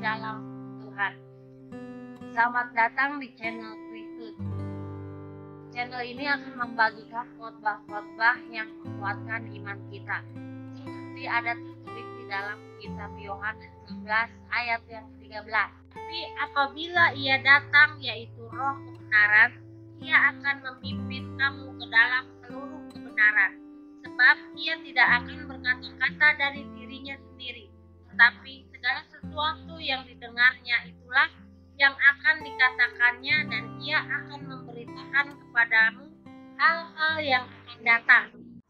dalam Tuhan. Selamat datang di channel Kristus. Channel ini akan membagikan khotbah-khotbah yang menguatkan iman kita. Seperti ada tertulis di dalam kitab Yohanes 11 ayat yang 13. Tapi apabila ia datang, yaitu Roh kebenaran, ia akan memimpin kamu ke dalam seluruh kebenaran. Sebab ia tidak akan berkata-kata dari dirinya sendiri, tetapi segala sesuatu yang didengarnya itulah yang akan dikatakannya, dan ia akan memberitakan kepadamu hal-hal yang akan datang.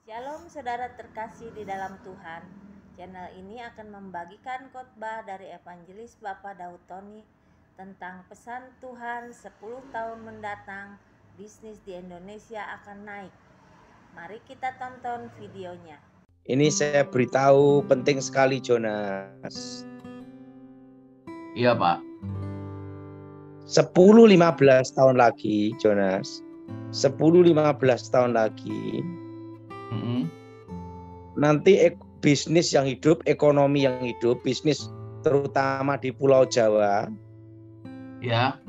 Shalom saudara terkasih di dalam Tuhan. Channel ini akan membagikan khotbah dari Evangelis Bapak Daud Tony tentang pesan Tuhan 10 tahun mendatang, bisnis di Indonesia akan naik. Mari kita tonton videonya. Ini saya beritahu penting sekali, Jonas. Iya, Pak. 10-15 tahun lagi, Jonas. 10-15 tahun lagi. Nanti bisnis yang hidup, ekonomi yang hidup, bisnis terutama di Pulau Jawa. Ya.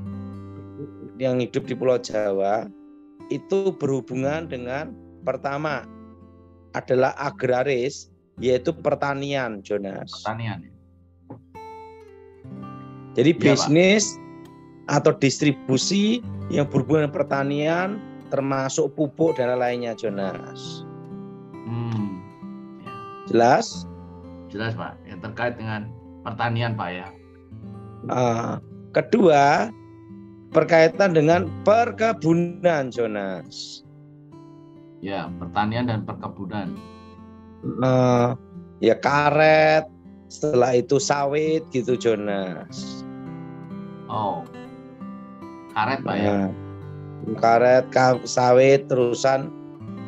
Yang hidup di Pulau Jawa itu berhubungan dengan pertama adalah agraris, yaitu pertanian, Jonas. Pertanian. Jadi Ya, bisnis Pak, atau distribusi yang berhubungan dengan pertanian, termasuk pupuk dan lainnya, Jonas. Ya. Jelas? Jelas, Pak. Yang terkait dengan pertanian, Pak, ya. Kedua, berkaitan dengan perkebunan, Jonas. Ya, pertanian dan perkebunan. Ya karet, setelah itu sawit gitu, Jonas. Oh, karet, Pak, ya. Karet, sawit, terusan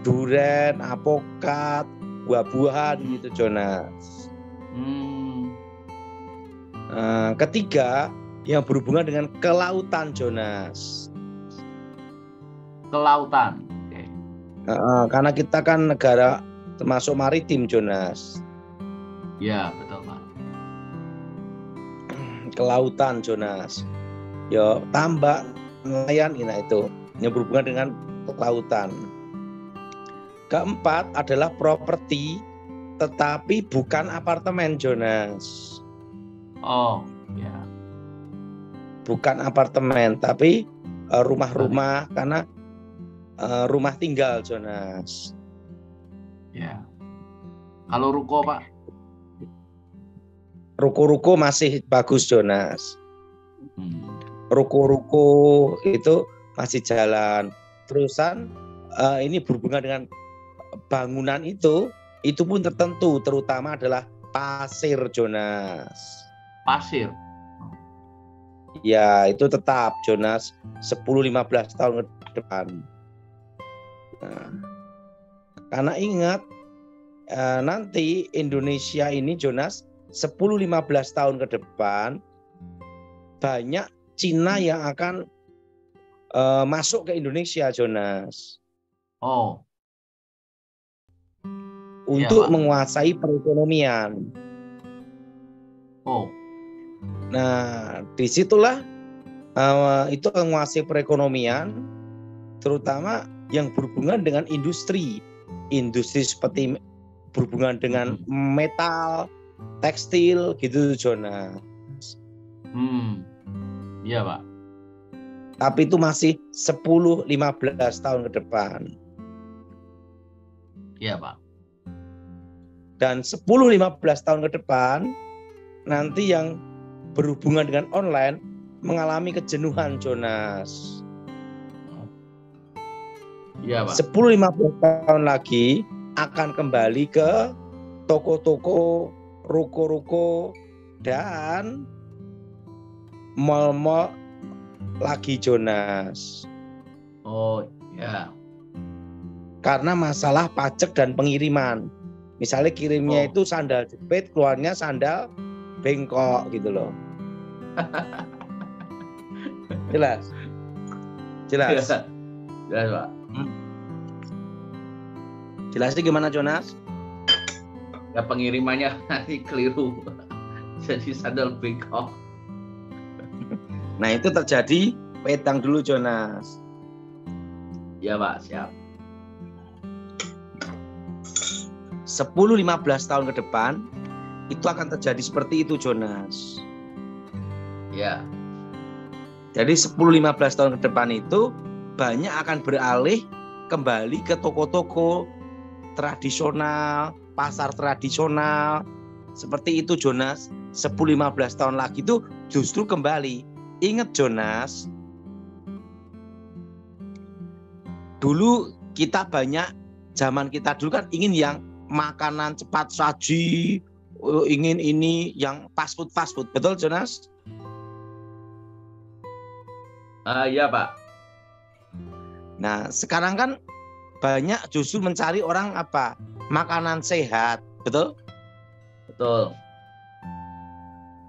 duren, apokat, buah-buahan gitu, Jonas. Ketiga, yang berhubungan dengan kelautan, Jonas. Kelautan. Karena kita kan negara termasuk maritim, Jonas. Ya, betul, Pak. Kelautan, Jonas. Ya, tambak, nelayan, itu yang berhubungan dengan kelautan. Keempat adalah properti, tetapi bukan apartemen, Jonas. Oh, ya. Bukan apartemen, tapi rumah-rumah, karena rumah tinggal, Jonas. Ya. Kalau ruko, Pak? Ruko-ruko masih bagus, Jonas. Ruko-ruko itu masih jalan. Terusan ini berhubungan dengan bangunan itu pun tertentu, terutama adalah pasir, Jonas. Pasir? Ya, itu tetap, Jonas, 10-15 tahun ke depan. Karena ingat, nanti Indonesia ini, Jonas, 10-15 tahun ke depan banyak Cina yang akan masuk ke Indonesia, Jonas. Oh. Untuk Ya, menguasai perekonomian. Oh. Nah, disitulah itu menguasai perekonomian, terutama yang berhubungan dengan industri seperti berhubungan dengan metal, tekstil gitu, Jonas. Iya, Pak. Tapi itu masih 10-15 tahun ke depan. Iya, Pak. Dan 10-15 tahun ke depan nanti yang berhubungan dengan online mengalami kejenuhan, Jonas. Iya, Pak. 10-15 tahun lagi akan kembali ke toko-toko, ruko-ruko, dan mal-mal lagi, Jonas. Oh, ya. Karena masalah pajak dan pengiriman. Misalnya kirimnya itu sandal jepit, keluarnya sandal bengkok gitu loh. Jelas? Jelas? Jelas, Pak. Jelasnya gimana, Jonas? Ya, pengirimannya nanti keliru. Jadi sandal bengkok. Nah, itu terjadi petang dulu Jonas. Ya Pak, siap. 10-15 tahun ke depan itu akan terjadi seperti itu Jonas. Ya. Jadi 10-15 tahun ke depan itu banyak akan beralih kembali ke toko-toko tradisional, pasar tradisional. Seperti itu Jonas. 10-15 tahun lagi itu justru kembali. Ingat Jonas, dulu kita banyak, zaman kita dulu kan ingin yang makanan cepat saji, ingin ini yang fast food, betul Jonas? Iya Pak. Nah sekarang kan banyak justru mencari orang apa? Makanan sehat, betul? Betul.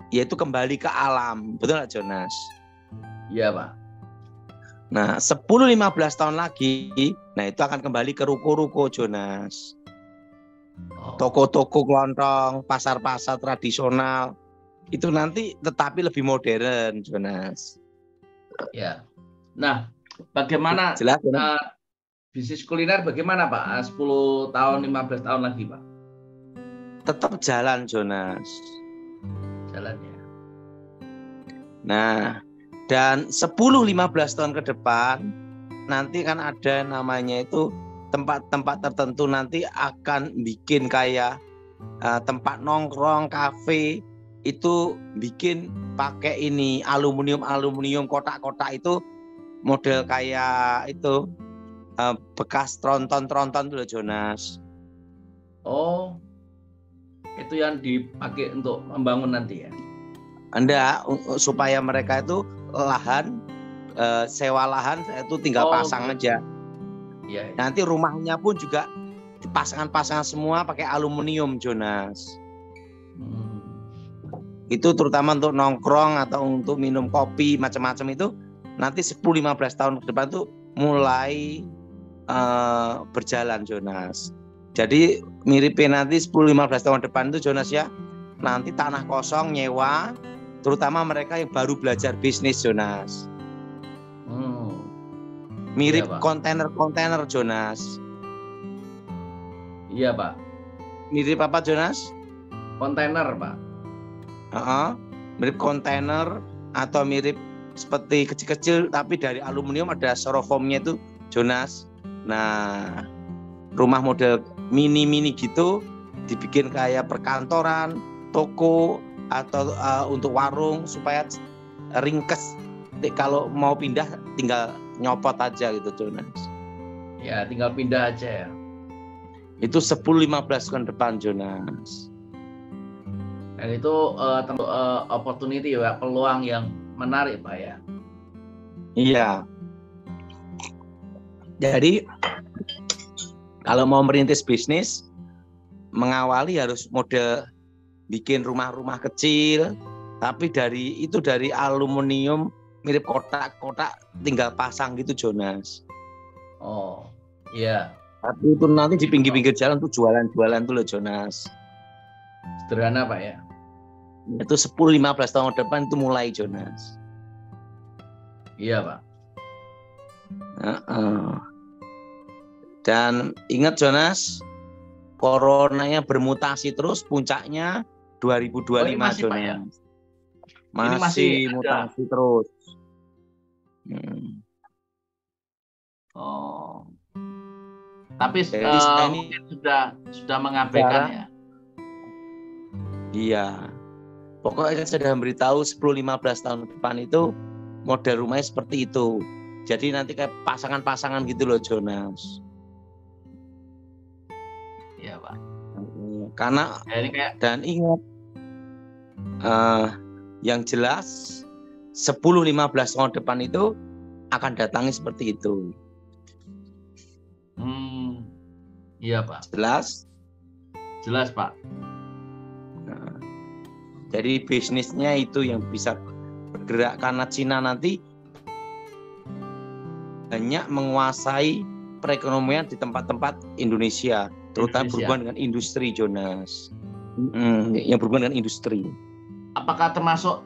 Yaitu kembali ke alam, betul nggak Jonas? Iya Pak. Nah 10-15 tahun lagi, nah itu akan kembali ke ruko-ruko Jonas. Toko-toko kelontong, pasar-pasar tradisional, itu nanti tetapi lebih modern Jonas. Ya. Nah, bagaimana jelas, bisnis kuliner bagaimana Pak? 10 tahun, 15 tahun lagi Pak? Tetap jalan Jonas. Jalannya. Nah, dan 10-15 tahun ke depan nanti kan ada namanya itu tempat-tempat tertentu nanti akan bikin kayak tempat nongkrong, kafe itu bikin pakai ini aluminium kotak-kotak itu model kayak itu bekas tronton tuh Jonas. Oh, itu yang dipakai untuk membangun nanti ya? Enggak, supaya mereka itu lahan sewa lahan itu tinggal pasang aja. Ya. Nanti rumahnya pun juga pasangan semua pakai aluminium Jonas. Itu terutama untuk nongkrong atau untuk minum kopi macam-macam itu nanti 10-15 tahun ke depan tuh mulai berjalan Jonas. Jadi miripnya nanti 10-15 tahun depan itu Jonas ya, nanti tanah kosong nyewa, terutama mereka yang baru belajar bisnis Jonas. Mirip iya, kontainer Jonas. Iya Pak. Mirip apa Jonas? Kontainer Pak. Mirip kontainer atau mirip seperti kecil-kecil tapi dari aluminium, ada styrofoamnya itu Jonas. Nah, rumah model mini gitu dibikin kayak perkantoran, toko atau untuk warung supaya ringkes. Kalau mau pindah tinggal nyopot aja gitu Jonas. Ya, tinggal pindah aja ya. Itu 10-15 tahun depan Jonas. Dan itu tentu opportunity ya, peluang yang menarik Pak ya. Iya. Jadi kalau mau merintis bisnis, mengawali harus model bikin rumah-rumah kecil, tapi dari aluminium mirip kotak-kotak tinggal pasang gitu Jonas. Oh, iya. Tapi itu nanti di pinggir-pinggir jalan tuh jualan tuh loh Jonas. Sederhana Pak ya. Itu 10-15 tahun depan itu mulai Jonas. Iya Pak. Dan ingat Jonas, coronanya bermutasi terus, puncaknya 2025 masih, Jonas. Pak, ya? Masih mutasi terus. Oh. Tapi ini mungkin sudah mengabaikan ya. Iya. Pokoknya saya sudah memberitahu 10-15 tahun depan itu model rumahnya seperti itu. Jadi nanti kayak pasangan-pasangan gitu loh Jonas. Iya Pak. Karena dan ingat yang jelas 10-15 tahun depan itu akan datangi seperti itu. Iya Pak. Jelas Pak. Jadi bisnisnya itu yang bisa bergerak karena Cina nanti banyak menguasai perekonomian di tempat-tempat Indonesia, terutama berhubungan dengan industri Jonas. Yang berhubungan dengan industri. Apakah termasuk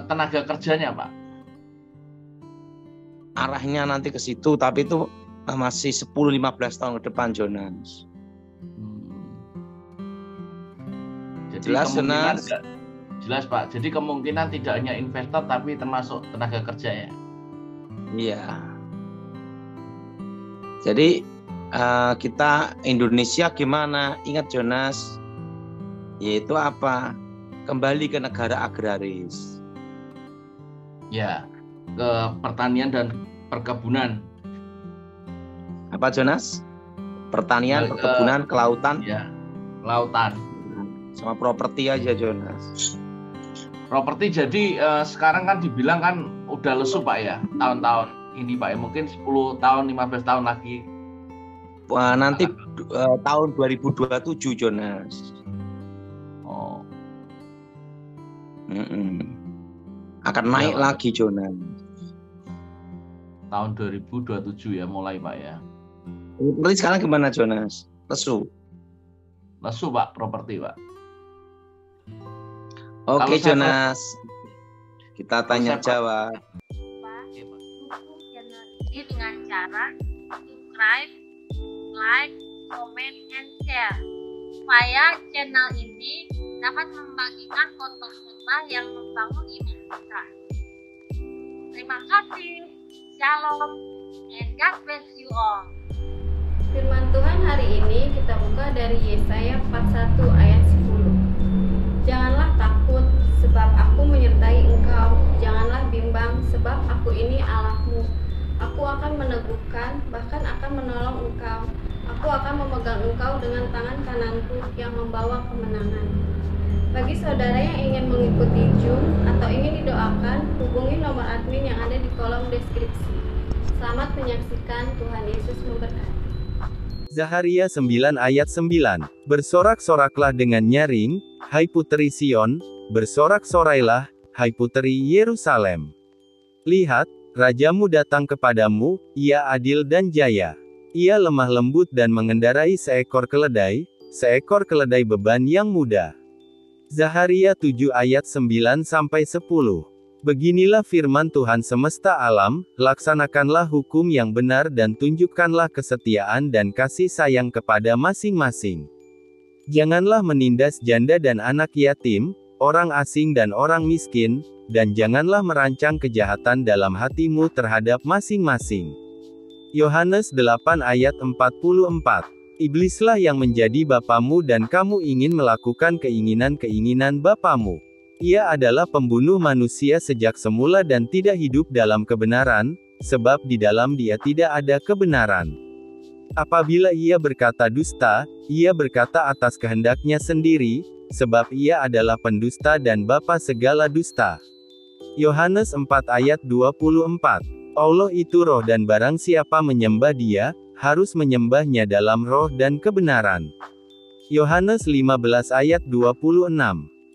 tenaga kerjanya Pak? arahnya nanti ke situ, tapi itu masih 10-15 tahun ke depan, Jonas. Jadi Jelas, kemungkinan Jonas? jelas Pak. Jadi kemungkinan tidak hanya investor tapi termasuk tenaga kerja ya. Iya. Jadi kita Indonesia gimana? Ingat, Jonas, yaitu apa? Kembali ke negara agraris. Ya, ke pertanian dan perkebunan. Apa, Jonas? Pertanian, Kembali ke- perkebunan, kelautan, Ya, lautan. sama properti aja, Jonas. Properti jadi sekarang kan dibilang kan udah lesu Pak ya, tahun-tahun ini Pak ya, mungkin 10 tahun, 15 tahun lagi. Wah, nanti tahun 2027, Jonas. Oh, Akan naik Pak. lagi, Jonas. tahun 2027 ya mulai Pak ya. Properti sekarang gimana, Jonas? Lesu. Lesu Pak, properti Pak. Oke, Kalau saya- Jonas. Kita tanya saya- jawab. Pak, dukung channel ini dengan cara subscribe, like, comment, and share supaya channel ini dapat membagikan khotbah-khotbah yang membangun iman kita. Terima kasih. Shalom and God bless you all. Firman Tuhan hari ini kita buka dari Yesaya 41 ayat 10. Janganlah takut sebab aku menyertai engkau, janganlah bimbang sebab aku ini Allahmu. Aku akan meneguhkan, bahkan akan menolong engkau. Aku akan memegang engkau dengan tangan kananku yang membawa kemenangan. Bagi saudara yang ingin mengikuti Zoom atau ingin didoakan, hubungi nomor admin yang ada di kolom deskripsi. Selamat menyaksikan, Tuhan Yesus memberkati. Zaharia 9 ayat 9. Bersorak-soraklah dengan nyaring, hai puteri Sion, bersorak-sorailah, hai puteri Yerusalem. Lihat, rajamu datang kepadamu, ia adil dan jaya. Ia lemah lembut dan mengendarai seekor keledai beban yang mudah. Zaharia 7 ayat 9-10. Beginilah firman Tuhan semesta alam, laksanakanlah hukum yang benar dan tunjukkanlah kesetiaan dan kasih sayang kepada masing-masing. Janganlah menindas janda dan anak yatim, orang asing dan orang miskin, dan janganlah merancang kejahatan dalam hatimu terhadap masing-masing. Yohanes 8 ayat 44. Iblislah yang menjadi bapamu dan kamu ingin melakukan keinginan-keinginan bapamu. Ia adalah pembunuh manusia sejak semula dan tidak hidup dalam kebenaran, sebab di dalam dia tidak ada kebenaran. Apabila ia berkata dusta, ia berkata atas kehendaknya sendiri, sebab ia adalah pendusta dan bapa segala dusta. Yohanes 4 ayat 24. Allah itu roh dan barang siapa menyembah dia, harus menyembahnya dalam roh dan kebenaran. Yohanes 15 ayat 26.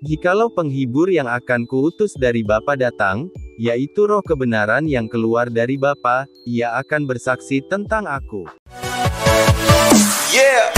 Jikalau penghibur yang akan kuutus dari Bapa datang, yaitu roh kebenaran yang keluar dari Bapa, ia akan bersaksi tentang aku. Yeah.